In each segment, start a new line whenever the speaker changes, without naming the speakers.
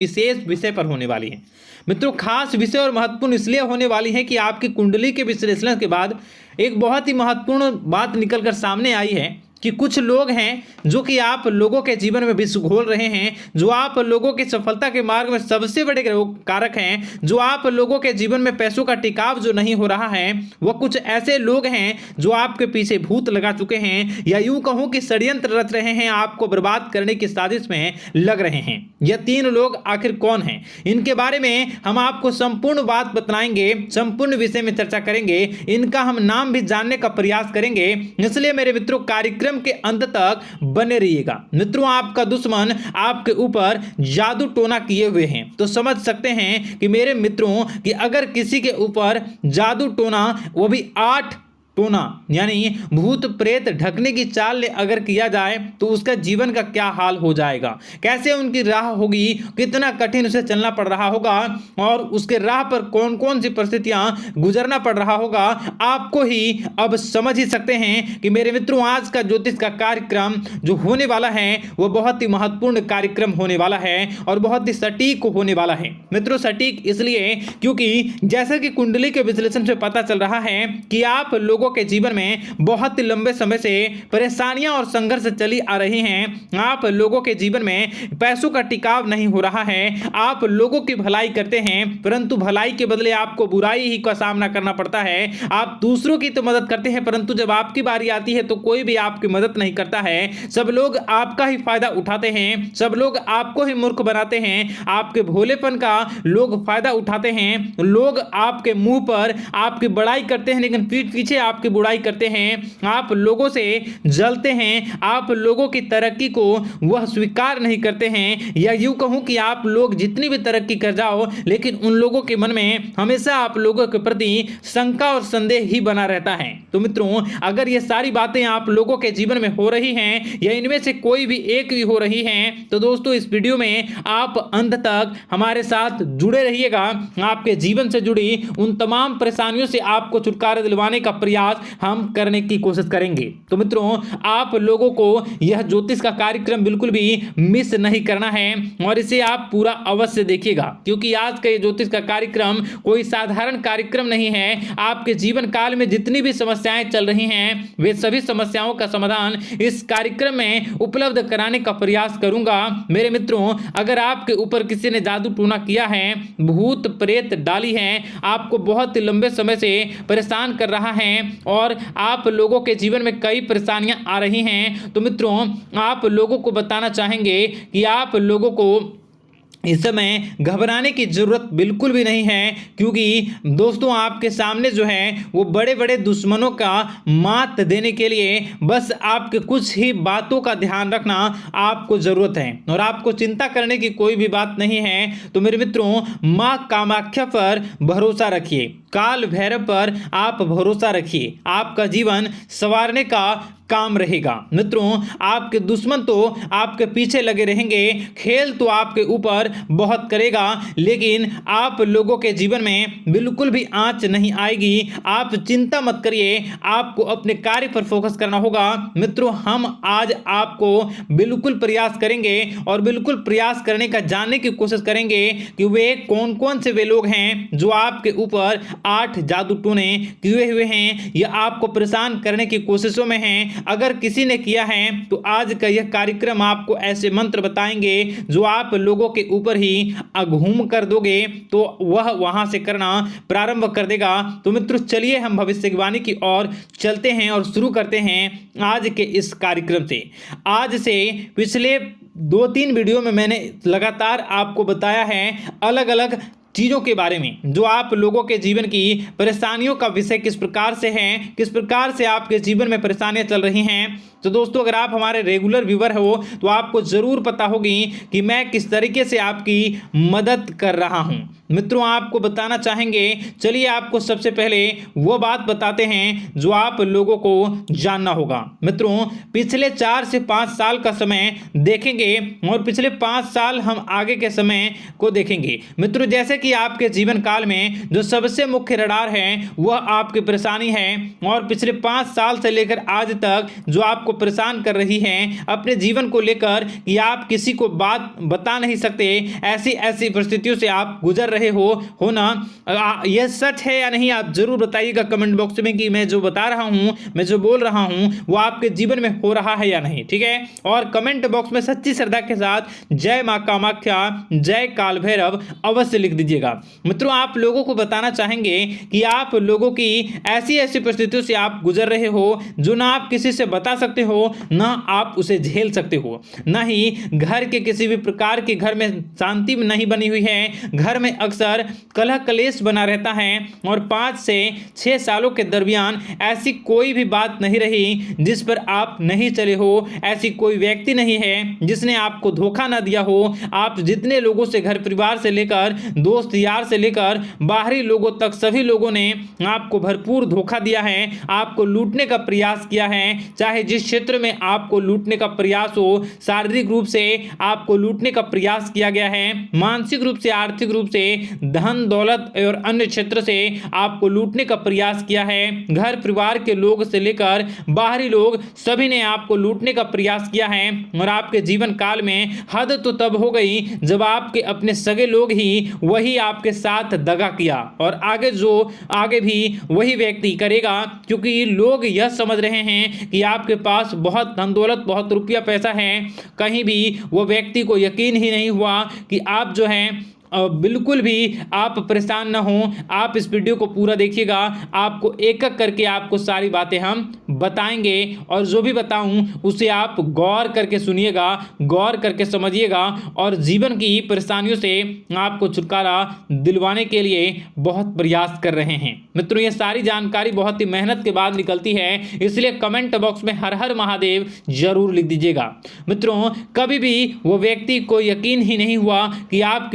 विशेष विषय पर होने वाली है। मित्रों, खास विषय और महत्वपूर्ण इसलिए होने वाली है कि आपकी कुंडली के विश्लेषण के बाद एक बहुत ही महत्वपूर्ण बात निकलकर सामने आई है कि कुछ लोग हैं जो कि आप लोगों के जीवन में विष घोल रहे हैं, जो आप लोगों की सफलता के मार्ग में सबसे बड़े कारक हैं, जो आप लोगों के जीवन में पैसों का टिकाव जो नहीं हो रहा है, वह कुछ ऐसे लोग हैं जो आपके पीछे भूत लगा चुके हैं, या यूं कहूं कि षड्यंत्र रच रहे हैं, आपको बर्बाद करने की साजिश में लग रहे हैं। यह 3 लोग आखिर कौन हैं, इनके बारे में हम आपको संपूर्ण बात बताएंगे, संपूर्ण विषय में चर्चा करेंगे, इनका हम नाम भी जानने का प्रयास करेंगे। इसलिए मेरे मित्रों, कार्यक्रम के अंत तक बने रहिएगा। मित्रों, आपका दुश्मन आपके ऊपर जादू टोना किए हुए हैं, तो समझ सकते हैं कि मेरे मित्रों कि अगर किसी के ऊपर जादू टोना, वो भी 8 टोना यानी भूत प्रेत ढकने की चाल ले अगर किया जाए तो उसका जीवन का क्या हाल हो जाएगा, कैसे उनकी राह होगी, कितना कठिन उसे चलना पड़ रहा होगा और उसके राह पर कौन कौन सी परिस्थितियां गुजरना पड़ रहा होगा, आपको ही अब समझ ही सकते हैं कि मेरे मित्रों, आज का ज्योतिष का कार्यक्रम जो होने वाला है वह बहुत ही महत्वपूर्ण कार्यक्रम होने वाला है और बहुत ही सटीक होने वाला है। मित्रों, सटीक इसलिए क्योंकि जैसा कि कुंडली के विश्लेषण से पता चल रहा है कि आप लोगों के जीवन में बहुत लंबे समय से परेशानियां और संघर्ष चली आ रही हैं। आप लोगों के जीवन में पैसों का टिकाव नहीं हो रहा है। आप लोगों की भलाई करते हैं, परंतु भलाई के बदले आपको बुराई ही का सामना करना पड़ता है। आप दूसरों की तो मदद करते हैं, परंतु जब आपकी बारी आती है तो कोई भी आपकी मदद नहीं करता है। सब लोग आपका ही फायदा उठाते हैं, सब लोग आपको ही मूर्ख बनाते हैं, आपके भोलेपन का लोग फायदा उठाते हैं। लोग आपके मुंह पर आपकी बड़ाई करते हैं, लेकिन पीठ पीछे आपकी बुराई करते हैं। आप लोगों से जलते हैं, आप लोगों की तरक्की को वह स्वीकार नहीं करते हैं, या यूं कहूं कि आप लोग जितनी भी तरक्की कर जाओ, लेकिन उन लोगों के मन में हमेशा आप लोगों के प्रति शंका और संदेह ही बना रहता है। तो मित्रों, अगर ये सारी बातें आप लोगों के जीवन में हो रही हैं या इनमें से कोई भी एक भी हो रही हैं, तो दोस्तों इस वीडियो में आप अंत तक हमारे साथ जुड़े रहिएगा। आपके जीवन से जुड़ी उन तमाम परेशानियों से आपको छुटकारा दिलवाने का प्रयास हम करने की कोशिश करेंगे। तो मित्रों, आप लोगों को यह ज्योतिष का कार्यक्रम बिल्कुल भी मिस नहीं करना है और इसे आप पूरा अवश्य देखिएगा, क्योंकि आज का ये ज्योतिष का कार्यक्रम कोई साधारण कार्यक्रम नहीं है। आपके जीवन काल में जितनी भी समस्याएं चल रही हैं, वे सभी समस्याओं का समाधान इस कार्यक्रम में उपलब्ध कराने का प्रयास करूंगा। मेरे मित्रों, अगर आपके ऊपर किसी ने जादू टूना किया है, भूत प्रेत डाली है, आपको बहुत लंबे समय से परेशान कर रहा है और आप लोगों के जीवन में कई परेशानियां आ रही हैं, तो मित्रों आप लोगों को बताना चाहेंगे कि आप लोगों को इस समय घबराने की जरूरत बिल्कुल भी नहीं है, क्योंकि दोस्तों आपके सामने जो है वो बड़े बड़े दुश्मनों का मात देने के लिए बस आपके कुछ ही बातों का ध्यान रखना आपको जरूरत है और आपको चिंता करने की कोई भी बात नहीं है। तो मेरे मित्रों, मां कामाख्या पर भरोसा रखिए, काल भैरव पर आप भरोसा रखिए, आपका जीवन संवारने का काम रहेगा। मित्रों, आपके दुश्मन तो आपके पीछे लगे रहेंगे, खेल तो आपके ऊपर बहुत करेगा, लेकिन आप लोगों के जीवन में बिल्कुल भी आंच नहीं आएगी। आप चिंता मत करिए, आपको अपने कार्य पर फोकस करना होगा। मित्रों, हम आज आपको बिल्कुल प्रयास करेंगे और बिल्कुल प्रयास करने का जानने की कोशिश करेंगे कि वे कौन कौन से वे लोग हैं जो आपके ऊपर 8 जादू टोने किए हुए हैं या आपको परेशान करने की कोशिशों में हैं। अगर किसी ने किया है तो आज का यह कार्यक्रम आपको ऐसे मंत्र बताएंगे जो आप लोगों के ऊपर ही घूम कर दोगे तो वह वहां से करना प्रारंभ कर देगा। तो मित्रों, चलिए हम भविष्यवाणी की ओर चलते हैं और शुरू करते हैं आज के इस कार्यक्रम से। आज से पिछले 2-3 वीडियो में मैंने लगातार आपको बताया है अलग अलग चीज़ों के बारे में, जो आप लोगों के जीवन की परेशानियों का विषय किस प्रकार से है, किस प्रकार से आपके जीवन में परेशानियां चल रही हैं। तो दोस्तों, अगर आप हमारे रेगुलर व्यूवर हो तो आपको ज़रूर पता होगी कि मैं किस तरीके से आपकी मदद कर रहा हूं। मित्रों, आपको बताना चाहेंगे, चलिए आपको सबसे पहले वो बात बताते हैं जो आप लोगों को जानना होगा। मित्रों, पिछले 4 से 5 साल का समय देखेंगे और पिछले 5 साल हम आगे के समय को देखेंगे। मित्रों, जैसे कि आपके जीवन काल में जो सबसे मुख्य रडार है वह आपकी परेशानी है और पिछले 5 साल से लेकर आज तक जो आपको परेशान कर रही हैं अपने जीवन को लेकर कि आप किसी को बात बता नहीं सकते, ऐसी ऐसी परिस्थितियों से आप गुजर रहे हो ना? यह सच है या नहीं, आप जरूर बताइएगा कमेंट बॉक्स में कि मैं जो बता रहा हूं, मैं जो बोल रहा हूं वो आपके जीवन में हो रहा है या नहीं। ठीक है, और कमेंट बॉक्स में सच्ची श्रद्धा के साथ जय मां कामाख्या, जय काल भैरव अवश्य लिख दीजिएगा। मित्रों, आप लोगों को बताना चाहेंगे कि आप लोगों की ऐसी ऐसी परिस्थितियों से आप गुजर रहे हो जो ना आप किसी से बता सकते हो, ना आप उसे झेल सकते हो, ना ही घर के किसी भी प्रकार के घर में शांति नहीं बनी हुई है। घर में अक्सर कलह कलेश बना रहता है और 5 से 6 सालों के दरमियान ऐसी कोई भी बात नहीं रही जिस पर आप नहीं चले हो। ऐसी कोई व्यक्ति नहीं है जिसने आपको धोखा ना दिया हो। आप जितने लोगों से, घर परिवार से लेकर दोस्त यार से लेकर बाहरी लोगों तक, सभी लोगों ने आपको भरपूर धोखा दिया है, आपको लूटने का प्रयास किया है। चाहे जिस क्षेत्र में आपको लूटने का प्रयास हो, शारीरिक रूप से आपको लूटने का प्रयास किया गया है, मानसिक रूप से, आर्थिक रूप से, धन दौलत और अन्य क्षेत्र से आपको लूटने का प्रयास किया है। घर परिवार के लोग से लेकर बाहरी लोग सभी ने आपको लूटने का प्रयास किया है। और आपके जीवन काल में हद तो तब हो गई जब आपके अपने सगे लोग ही वही आपके साथ दगा किया, और आगे भी वही व्यक्ति करेगा, क्योंकि लोग यह समझ रहे हैं कि आपके पास बहुत धन दौलत, बहुत रुपया पैसा है। कहीं भी वो व्यक्ति को यकीन ही नहीं हुआ कि आप जो है बिल्कुल भी आप परेशान ना हो। आप इस वीडियो को पूरा देखिएगा, आपको एक एक करके आपको सारी बातें हम बताएंगे, और जो भी बताऊं उसे आप गौर करके सुनिएगा, गौर करके समझिएगा, और जीवन की परेशानियों से आपको छुटकारा दिलवाने के लिए बहुत प्रयास कर रहे हैं। मित्रों, ये सारी जानकारी बहुत ही मेहनत के बाद निकलती है, इसलिए कमेंट बॉक्स में हर हर महादेव जरूर लिख दीजिएगा। मित्रों, कभी भी वो व्यक्ति को यकीन ही नहीं हुआ कि आप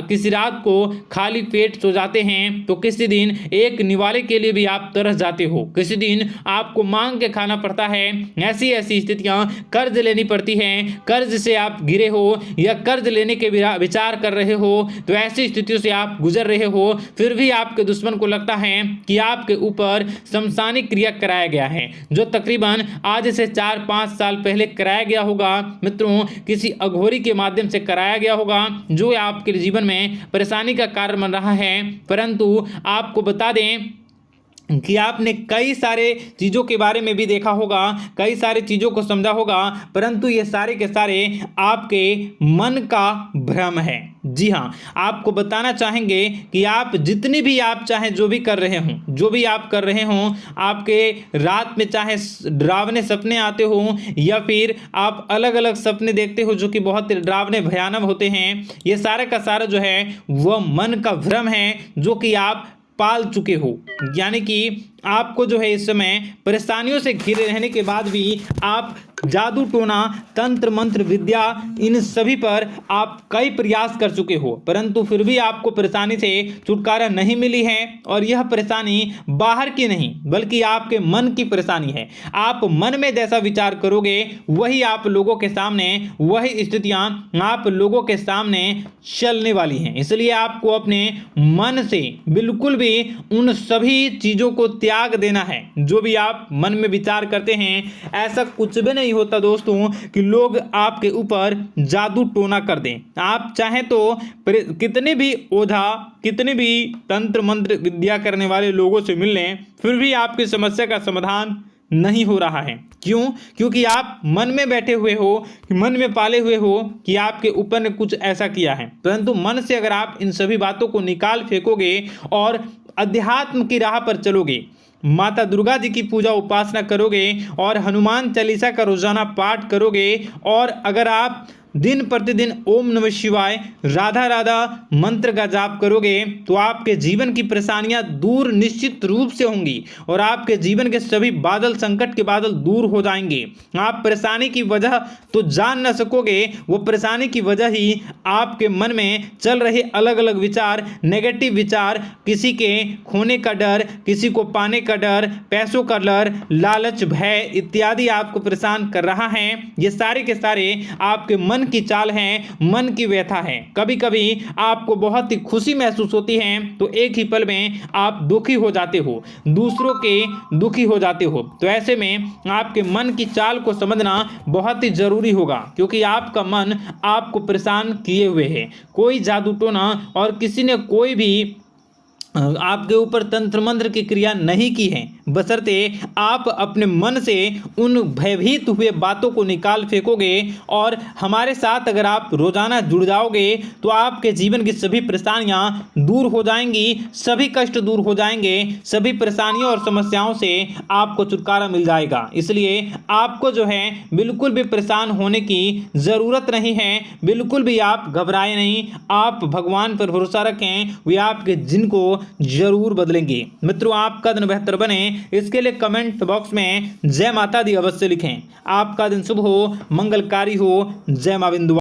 किसी रात को खाली पेट सो जाते हैं तो किसी दिन एक निवाले के लिए भी आप तरस जाते हो, किसी दिन आपको मांग के खाना पड़ता है। ऐसी ऐसी स्थितियां, कर्ज लेनी पड़ती हैं, कर्ज से आप गिरे हो या कर्ज लेने के विचार कर रहे हो, तो ऐसी स्थितियों से आप गुजर रहे हो। फिर भी आपके दुश्मन को लगता है कि आपके ऊपर शमशानिक क्रिया कराया गया है, जो तकरीबन आज से 4-5 साल पहले कराया गया होगा। मित्रों, किसी अघोरी के माध्यम से कराया गया होगा, जो आपके जीवन में परेशानी का कारण बन रहा है। परंतु आपको बता दें कि आपने कई सारे चीज़ों के बारे में भी देखा होगा, कई सारे चीज़ों को समझा होगा, परंतु ये सारे के सारे आपके मन का भ्रम है। जी हाँ, आपको बताना चाहेंगे कि आप जितनी भी आप चाहे जो भी कर रहे हों, जो भी आप कर रहे हों, आपके रात में चाहे डरावने सपने आते हों या फिर आप अलग अलग सपने देखते हो जो कि बहुत डरावने भयानक होते हैं, ये सारा का सारा जो है वह मन का भ्रम है जो कि आप पाल चुके हो। यानी कि आपको जो है इस समय परेशानियों से घिरे रहने के बाद भी आप जादू टोना, तंत्र मंत्र विद्या, इन सभी पर आप कई प्रयास कर चुके हो, परंतु फिर भी आपको परेशानी से छुटकारा नहीं मिली है। और यह परेशानी बाहर की नहीं बल्कि आपके मन की परेशानी है। आप मन में जैसा विचार करोगे वही आप लोगों के सामने, वही स्थितियां आप लोगों के सामने चलने वाली हैं। इसलिए आपको अपने मन से बिल्कुल भी उन सभी चीज़ों को त्याग देना है जो भी आप मन में विचार करते हैं। ऐसा कुछ भी नहीं होता दोस्तों कि लोग आपके ऊपर जादू टोना कर दें। आप चाहें तो कितने भी ओझा, कितने भी तंत्र मंत्र विद्या करने वाले लोगों से मिल लें, फिर भी आपकी समस्या का समाधान नहीं हो रहा है। क्यों? क्योंकि आप मन में बैठे हुए हो, मन में पाले हुए हो कि आपके ऊपर ने कुछ ऐसा किया है। परंतु मन से अगर आप इन सभी बातों को निकाल फेंकोगे और अध्यात्म की राह पर चलोगे, माता दुर्गा जी की पूजा उपासना करोगे और हनुमान चालीसा का रोजाना पाठ करोगे, और अगर आप दिन प्रतिदिन ओम नमः शिवाय, राधा राधा मंत्र का जाप करोगे तो आपके जीवन की परेशानियां दूर निश्चित रूप से होंगी और आपके जीवन के सभी बादल, संकट के बादल दूर हो जाएंगे। आप परेशानी की वजह तो जान न सकोगे, वो परेशानी की वजह ही आपके मन में चल रहे अलग अलग विचार, नेगेटिव विचार, किसी के खोने का डर, किसी को पाने का डर, पैसों का डर, लालच, भय इत्यादि आपको परेशान कर रहा है। ये सारे के सारे आपके मन की चाल है, मन की व्यथा है। कभी कभी आपको बहुत ही खुशी महसूस होती है तो एक ही पल में आप दुखी हो जाते हो, दूसरों के दुखी हो जाते हो। तो ऐसे में आपके मन की चाल को समझना बहुत ही जरूरी होगा, क्योंकि आपका मन आपको परेशान किए हुए है। कोई जादू टोना और किसी ने कोई भी आपके ऊपर तंत्र मंत्र की क्रिया नहीं की है, बशर्ते आप अपने मन से उन भयभीत हुए बातों को निकाल फेंकोगे और हमारे साथ अगर आप रोजाना जुड़ जाओगे तो आपके जीवन की सभी परेशानियां दूर हो जाएंगी, सभी कष्ट दूर हो जाएंगे, सभी परेशानियों और समस्याओं से आपको छुटकारा मिल जाएगा। इसलिए आपको जो है बिल्कुल भी परेशान होने की ज़रूरत नहीं है, बिल्कुल भी आप घबराए नहीं। आप भगवान पर भरोसा रखें, वे आपके जिनको जरूर बदलेंगे। मित्रों, आपका दिन बेहतर बने इसके लिए कमेंट बॉक्स में जय माता दी अवश्य लिखें। आपका दिन शुभ हो, मंगलकारी हो। जय मां बिंदु।